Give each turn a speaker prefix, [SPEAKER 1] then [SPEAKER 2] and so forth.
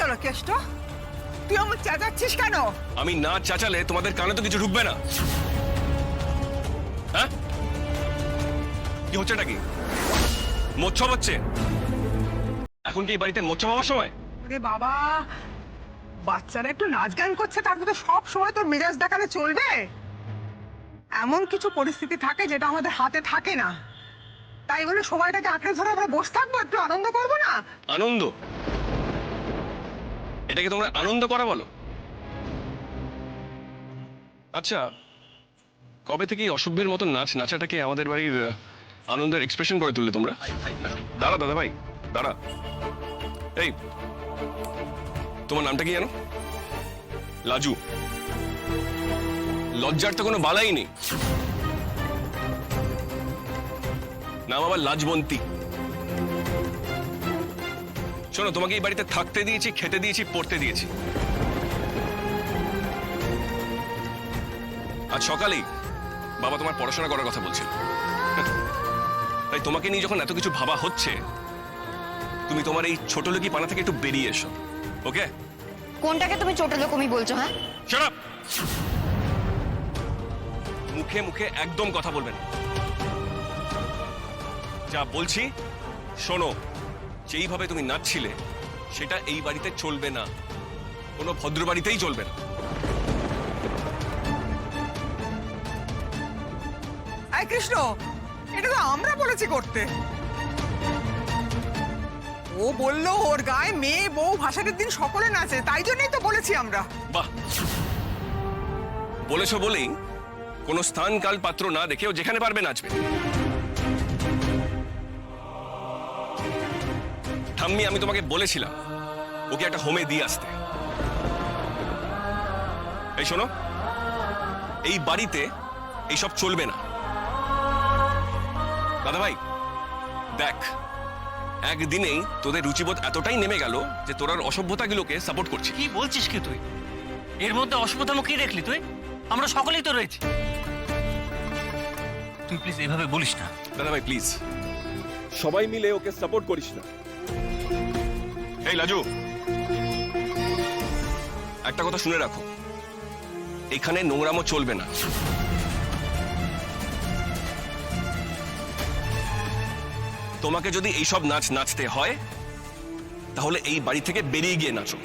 [SPEAKER 1] হলো কেষ্ট? তুই আমার চেঁচাচ্ছিস কেন?
[SPEAKER 2] আমি না চাচালে তোমাদের কানে তো কিছু ঢুকবে না। হ্যাঁ, কি হচ্ছেটা কি? মোচ্ছব হচ্ছে এখন? কি এই বাড়িতে মোচ্ছব হওয়ার সময়?
[SPEAKER 1] আরে বাবা, বাচ্চারা একটু নাচ গান করছে, তারপরে সব সময় তোর মেজাজ দেখালে চলবে? এমন কিছু পরিস্থিতি থাকে যেটা আমাদের হাতে থাকে না, তাই বলে সময়টাকে আঁকড়ে ধরে আমরা বসে থাকবো? একটু আনন্দ করবো না?
[SPEAKER 2] আনন্দ? এটাকে তোমরা আনন্দ করা বলো? আচ্ছা, কবে থেকে এই অসভ্যের মতো নাচ নাচাটাকে আমাদের বাড়ির আনন্দের এক্সপ্রেশন করে তুললে তোমরা? দাঁড়া দাদা ভাই, দাঁড়া। এই, তোমার নামটা কি জানো? লাজু। লজ্জার তো কোনো বালাই নেই, নাম আবার লাজবন্তী। শোনো, তোমাকে এই বাড়িতে থাকতে দিয়েছি, খেতে দিয়েছি, পড়তে দিয়েছি। আজ সকালেই বাবা তোমার পড়াশোনা করার কথা বলছিল। তাই তোমাকে নিয়ে যখন এত কিছু ভাবা হচ্ছে, তুমি তোমার এই ছোট লোকি পানা থেকে একটু বেরিয়ে এসো, ওকে?
[SPEAKER 3] কোনটাকে তুমি ছোট লোকমি বলছো? হ্যাঁ,
[SPEAKER 2] শাট আপ! মুখে মুখে একদম কথা বলবেন না। যা বলছি শোনো, যেইভাবে তুমি নাচছিলে সেটা এই বাড়িতে চলবে না, কোনো ভদ্র বাড়িতেই চলবে না।
[SPEAKER 1] এই কৃষ্ণ, এটা তো আমরা বলেছি করতে। ও বললো ওর গায়ে মেয়ে বউ ভাসানের দিন সকলে নাচে, তাই জন্যই তো বলেছি আমরা।
[SPEAKER 2] বাহ, বলেছো বলেই কোনো স্থান কাল পাত্র না দেখেও যেখানে পারবে নাচবে। ঠাম্মি, আমি তোমাকে বলেছিলাম ওকে একটা হোমে দিয়ে আসতে। এই শোনো, এই বাড়িতে এইসব চলবে না। দাদা ভাই দেখ, একদিনেই তোদের রুচিবোধ এতটাই নেমে গেল যে তোরা অসভ্যতাগুলোকে সাপোর্ট করছিস।
[SPEAKER 4] কি বলছিস কি তুই? এর মধ্যে অসভ্যতাম কি দেখলি তুই? আমরা সকলেই তো রয়েছি। তুই প্লিজ এভাবে বলিস না।
[SPEAKER 2] দাদা ভাই প্লিজ, সবাই মিলে ওকে সাপোর্ট করিস না। এই লাজু, একটা কথা শুনে রাখো, এখানে নোংরামো চলবে না। তোমাকে যদি এইসব নাচ নাচতে হয় তাহলে এই বাড়ি থেকে বেরিয়ে গিয়ে নাচো।